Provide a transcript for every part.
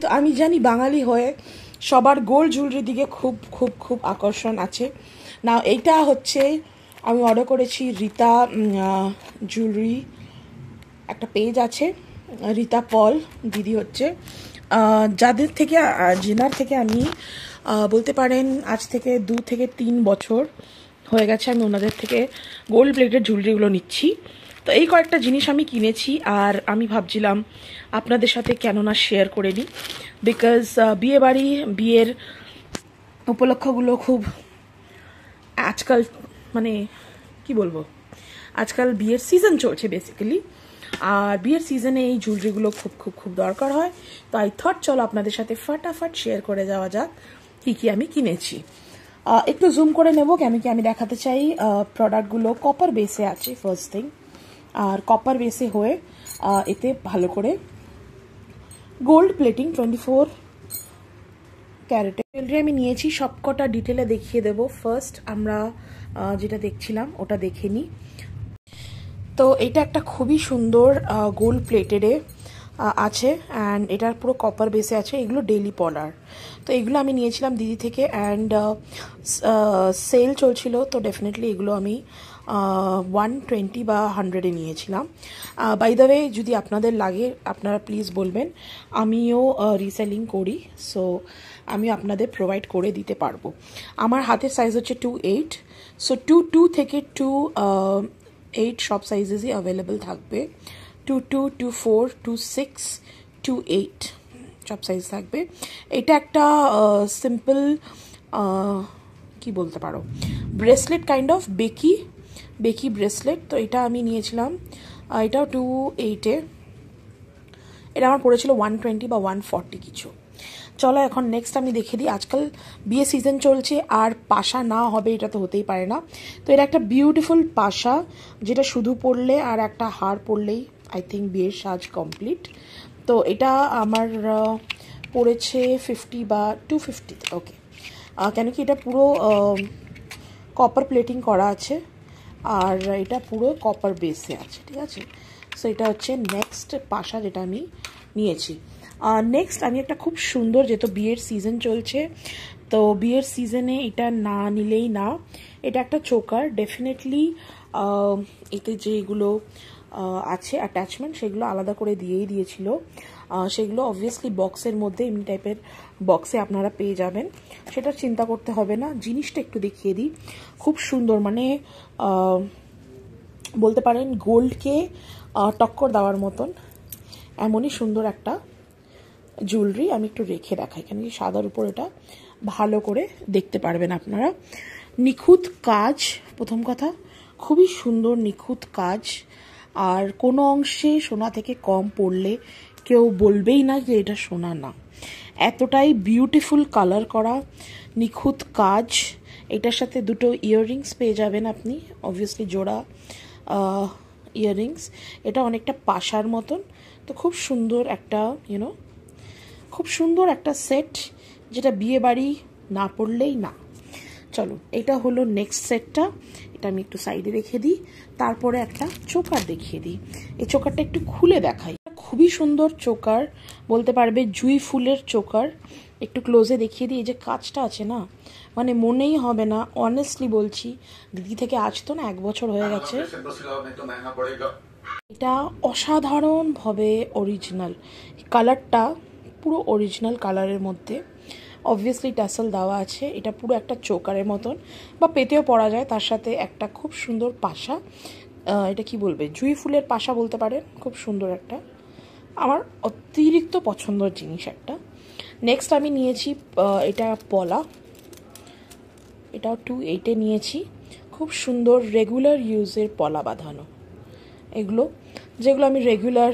তো আমি জানি বাঙালি হয়ে সবার গোল্ড জুয়েলারির দিকে খুব খুব খুব আকর্ষণ আছে না। এইটা হচ্ছে আমি অর্ডার করেছি রীতা জুয়েলারি, একটা পেজ আছে রীতা পল দিদি হচ্ছে, যাদের থেকে জেনার থেকে আমি বলতে পারেন আজ থেকে 2 থেকে 3 বছর হয়ে গেছে আমি ওনাদের থেকে গোল্ড প্লেটেড জুয়েলারিগুলো নিচ্ছি। তো এই কয়েকটা জিনিস আমি কিনেছি আর আমি ভাবছিলাম আপনাদের সাথে কেন না শেয়ার করে নিই, বিকজ বিয়ের উপলক্ষগুলো খুব আজকাল মানে কি বলবো, আজকাল বিয়ের সিজন চলছে বেসিক্যালি, আর বিয়ের সিজনে এই জুয়েলারিগুলো খুব খুব খুব দরকার হয়। তো আই থট চলো আপনাদের সাথে ফাটাফাট শেয়ার করে যাওয়া যাক কী কী আমি কিনেছি। একটু জুম করে নেব কেন কি আমি দেখাতে চাই প্রোডাক্টগুলো কপার বেসে আছে ফার্স্ট থিং, আর কপার বেসে হয়ে এতে ভালো করে গোল্ড প্লেটিং 24 ক্যারেটের জুয়েলারি আমি নিয়েছি। সবকটা ডিটেলে দেখিয়ে দেব। ফার্স্ট আমরা যেটা দেখছিলাম ওটা দেখে নিই। তো এটা একটা খুবই সুন্দর গোল্ড প্লেটেডে আছে অ্যান্ড এটার পুরো কপার বেসে আছে। এগুলো ডেইলি পলার, তো এগুলো আমি নিয়েছিলাম দিদি থেকে অ্যান্ড সেল চলছিল, তো ডেফিনেটলি এগুলো আমি 120 বা 100-এ নিয়েছিলাম। বাই দ্য ওয়ে যদি আপনাদের লাগে আপনারা প্লিজ বলবেন, আমিও রিসেলিং করি, সো আমি আপনাদের প্রোভাইড করে দিতে পারবো। আমার হাতের সাইজ হচ্ছে 2.8, সো 2.2 থেকে 2.8 সব সাইজেসই অ্যাভেলেবেল থাকবে। 2.2, 2.4, 2.6, 2.8 সব সাইজ থাকবে। এটা একটা সিম্পল কি বলতে পারো bracelet kind of Beki bracelet. তো এটা আমি নিয়েছিলাম, এটাও 2.8-এ, এটা আমার পড়েছিল 120 বা 140 কিছু। চলো এখন নেক্সট আমি দেখে দিই। আজকাল বিয়ে সিজন চলছে আর পাশা না হবে এটা তো হতেই পারে না। তো এটা একটা বিউটিফুল পাশা, যেটা শুধু পরলে আর একটা হার পরলেই আই থিঙ্ক বিয়ের সাজ কমপ্লিট। তো এটা আমার পড়েছে 50 বা 250, ওকে, কেন কি এটা পুরো কপার প্লেটিং করা আছে আর এটা পুরো কপার বেসে আছে, ঠিক আছে। সো এটা হচ্ছে নেক্সট পাশা যেটা আমি নিয়েছি। নেক্সট আমি একটা খুব সুন্দর, যেহেতু বিয়ের সিজন চলছে তো বিয়ের সিজনে এটা না নিলেই না, এটা একটা চোকার। ডেফিনেটলি এতে যেগুলো আছে অ্যাটাচমেন্ট সেগুলো আলাদা করে দিয়েছিল, সেগুলো অবভিয়াসলি বক্সের মধ্যে এমনি টাইপের বক্সে আপনারা পেয়ে যাবেন, সেটা চিন্তা করতে হবে না। জিনিসটা একটু দেখিয়ে দিই, খুব সুন্দর, মানে বলতে পারেন গোল্ডকে টক্কর দেওয়ার মতন এমনই সুন্দর একটা জুয়েলারি। আমি একটু রেখে দেখাই, কেন কি সাদার উপর এটা ভালো করে দেখতে পারবেন আপনারা। নিখুঁত কাজ, প্রথম কথা খুবই সুন্দর নিখুঁত কাজ, আর কোনো অংশে সোনা থেকে কম পড়লে কেউ বলবেই না যে এটা সোনা না, এতটাই বিউটিফুল কালার করা নিখুঁত কাজ। এটার সাথে দুটো ইয়াররিংস পেয়ে যাবেন আপনি, অবভিয়াসলি জোড়া ইয়াররিংস। এটা অনেকটা পাশার মতন, তো খুব সুন্দর একটা খুব সুন্দর একটা সেট, যেটা বিয়ে বাড়ি না পড়লেই না। চলো এটা হলো নেক্সট সেটটা, এটা আমি একটু সাইডে রেখে দিই। তারপরে একটা চোকার দেখিয়ে দিই। এই চোকারটা একটু খুলে দেখাই, খুবই সুন্দর চোকার, বলতে পারবে জুঁই ফুলের চোকার। একটু ক্লোজে দেখিয়ে দিই, এই যে কাজটা আছে না, মানে মনেই হবে না, অনেস্টলি বলছি, দিদি থেকে আজ তো না 1 বছর হয়ে গেছে। এটা অসাধারণভাবে অরিজিনাল, কালারটা পুরো অরিজিনাল কালারের মধ্যে, অবভিয়াসলি টাসেল দেওয়া আছে। এটা পুরো একটা চোকারের মতন বা পেতেও পরা যায়, তার সাথে একটা খুব সুন্দর পাশা, এটা কি বলবে জুঁই ফুলের পাশা বলতে পারেন, খুব সুন্দর একটা, আমার অতিরিক্ত পছন্দের জিনিস একটা। নেক্সট আমি নিয়েছি এটা পলা, এটাও 2.8-এ নিয়েছি। খুব সুন্দর রেগুলার ইউজের পলা বাঁধানো, এগুলো যেগুলো আমি রেগুলার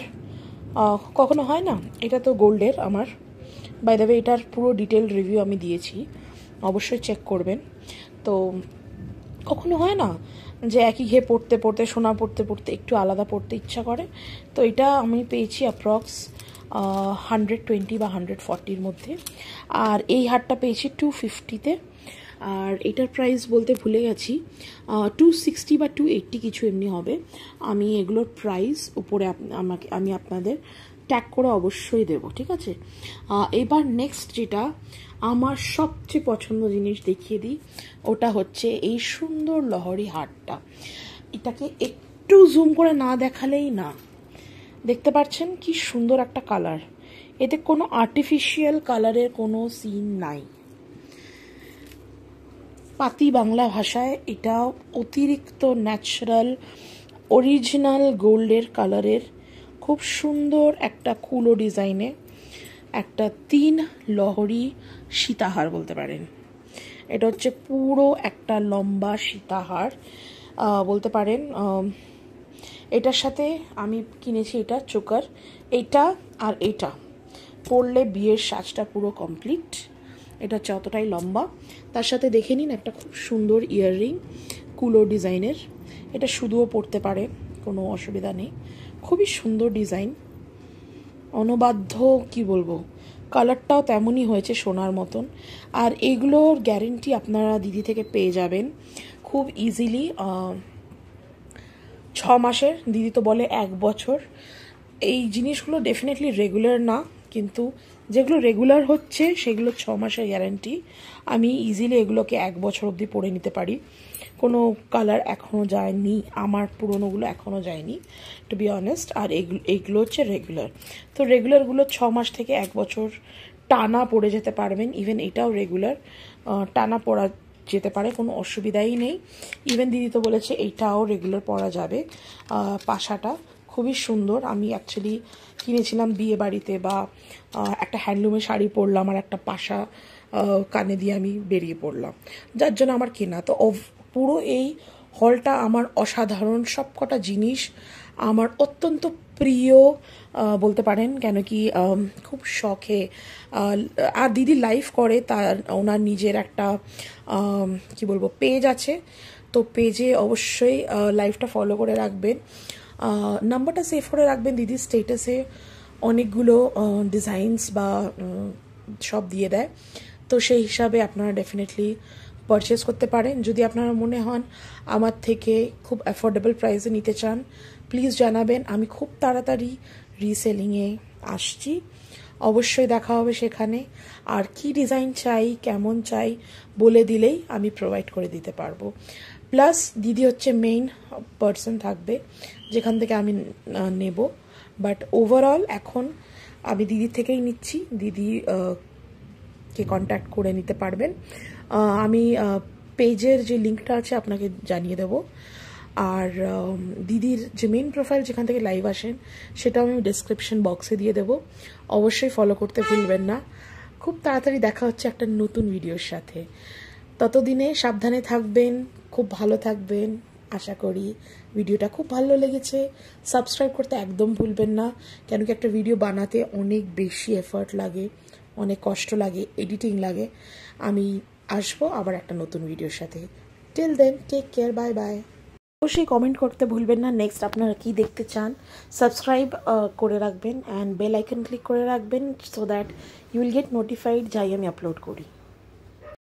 কখনো হয় না, এটা তো গোল্ডের আমার। বাই দ্য ওয়ে এটার পুরো ডিটেল রিভিউ আমি দিয়েছি, অবশ্যই চেক করবেন। তো কখনো হয় না যে একই ঘে পড়তে পড়তে সোনা পড়তে পড়তে একটু আলাদা পড়তে ইচ্ছা করে, তো এটা আমি পেয়েছি অ্যাপ্রক্স 120 বা 140-র মধ্যে, আর এই হারটা পেয়েছি 250-তে। আর এটার প্রাইস বলতে ভুলে গেছি, 260 বা 280 কিছু এমনি হবে। আমি এগুলোর প্রাইস উপরে আমি আপনাদের ট্যাগ করে অবশ্যই দেব, ঠিক আছে। এবার নেক্সট যেটা আমার সবচেয়ে পছন্দ জিনিস দেখিয়ে দিই, ওটা হচ্ছে এই সুন্দর লহরি হারটা। এটাকে একটু জুম করে না দেখালেই না, দেখতে পাচ্ছেন কি সুন্দর একটা কালার, এতে কোনো আর্টিফিশিয়াল কালারের কোনো সিন নাই। পাতি বাংলা ভাষায় এটা অতিরিক্ত ন্যাচারাল অরিজিনাল গোল্ডের কালারের খুব সুন্দর একটা কুলো ডিজাইনে একটা 3 লহরি সীতাহার বলতে পারেন। এটা হচ্ছে পুরো একটা লম্বা সীতাহার বলতে পারেন। এটার সাথে আমি কিনেছি এটা চোকার, এটা আর এটা পরলে বিয়ের সাজটা পুরো কমপ্লিট। এটা হচ্ছে অতটাই লম্বা, তার সাথে দেখে নিন একটা খুব সুন্দর ইয়াররিং কুলো ডিজাইনের। এটা শুধুও পরতে পারে, কোনো অসুবিধা নেই, খুবই সুন্দর ডিজাইন, অনবাধ্য কি বলবো, কালারটাও তেমনই হয়েছে সোনার মতন। আর এগুলোর গ্যারেন্টি আপনারা দিদি থেকে পেয়ে যাবেন খুব ইজিলি 6 মাসের, দিদি তো বলে 1 বছর। এই জিনিসগুলো ডেফিনেটলি রেগুলার না, কিন্তু যেগুলো রেগুলার হচ্ছে সেগুলো 6 মাসের গ্যারান্টি। আমি ইজিলি এগুলোকে 1 বছর অবধি পরে নিতে পারি, কোনো কালার এখনও যায়নি, আমার পুরোনোগুলো এখনও যায়নি টু বি অনেস্ট। আর এইগুলো হচ্ছে রেগুলার, তো রেগুলারগুলো 6 মাস থেকে 1 বছর টানা পরে যেতে পারবেন। ইভেন এটাও রেগুলার, টানা পরা যেতে পারে, কোনো অসুবিধাই নেই। ইভেন দিদি তো বলেছে এইটাও রেগুলার পরা যাবে। পাশাটা খুবই সুন্দর, আমি অ্যাকচুয়ালি কিনেছিলাম বিয়ে বাড়িতে, বা একটা হ্যান্ডলুমের শাড়ি পরলাম আর একটা পাশা কানে দিয়ে আমি বেরিয়ে পড়লাম, যার জন্য আমার কেনা। তো পুরো এই হলটা আমার অসাধারণ, সবকটা জিনিস আমার অত্যন্ত প্রিয় বলতে পারেন, কেন কি খুব শখে। আর দিদি লাইভ করে, তার ওনার নিজের একটা কি বলবো পেজ আছে, তো পেজে অবশ্যই লাইভটা ফলো করে রাখবেন, নাম্বারটা সেভ করে রাখবেন। দিদির স্টেটাসে অনেকগুলো ডিজাইনস বা সব দিয়ে দেয়, তো সেই হিসাবে আপনারা ডেফিনেটলি পারচেস করতে পারেন। যদি আপনারা মনে হন আমার থেকে খুব অ্যাফোর্ডেবল প্রাইসে নিতে চান, প্লিজ জানাবেন, আমি খুব তাড়াতাড়ি রিসেলিংয়ে আসছি, অবশ্যই দেখা হবে সেখানে। আর কি ডিজাইন চাই, কেমন চাই বলে দিলেই আমি প্রোভাইড করে দিতে পারবো। প্লাস দিদি হচ্ছে মেইন পার্সন থাকবে যেখান থেকে আমি নেব, বাট ওভারঅল এখন আমি দিদির থেকেই নিচ্ছি, দিদি কে কন্ট্যাক্ট করে নিতে পারবেন। আমি পেজের যে লিঙ্কটা আছে আপনাকে জানিয়ে দেব, আর দিদির যে মেইন প্রোফাইল যেখান থেকে লাইভ আসেন সেটাও আমি ডিসক্রিপশন বক্সে দিয়ে দেবো, অবশ্যই ফলো করতে ভুলবেন না। খুব তাড়াতাড়ি দেখা হচ্ছে একটা নতুন ভিডিওর সাথে, ততদিনে সাবধানে থাকবেন, খুব ভালো থাকবেন। আশা করি ভিডিওটা খুব ভালো লেগেছে। সাবস্ক্রাইব করতে একদম ভুলবেন না, কেন কি একটা ভিডিও বানাতে অনেক বেশি এফর্ট লাগে, অনেক কষ্ট লাগে, এডিটিং লাগে। আমি আসবো আবার একটা নতুন ভিডিওর সাথে। Till then take care, bye bye. অবশ্যই কমেন্ট করতে ভুলবেন না নেক্সট আপনারা কি দেখতে চান। সাবস্ক্রাইব করে রাখবেন অ্যান্ড বেল আইকন ক্লিক করে রাখবেন, so that you will get notified যাই আমি আপলোড করি।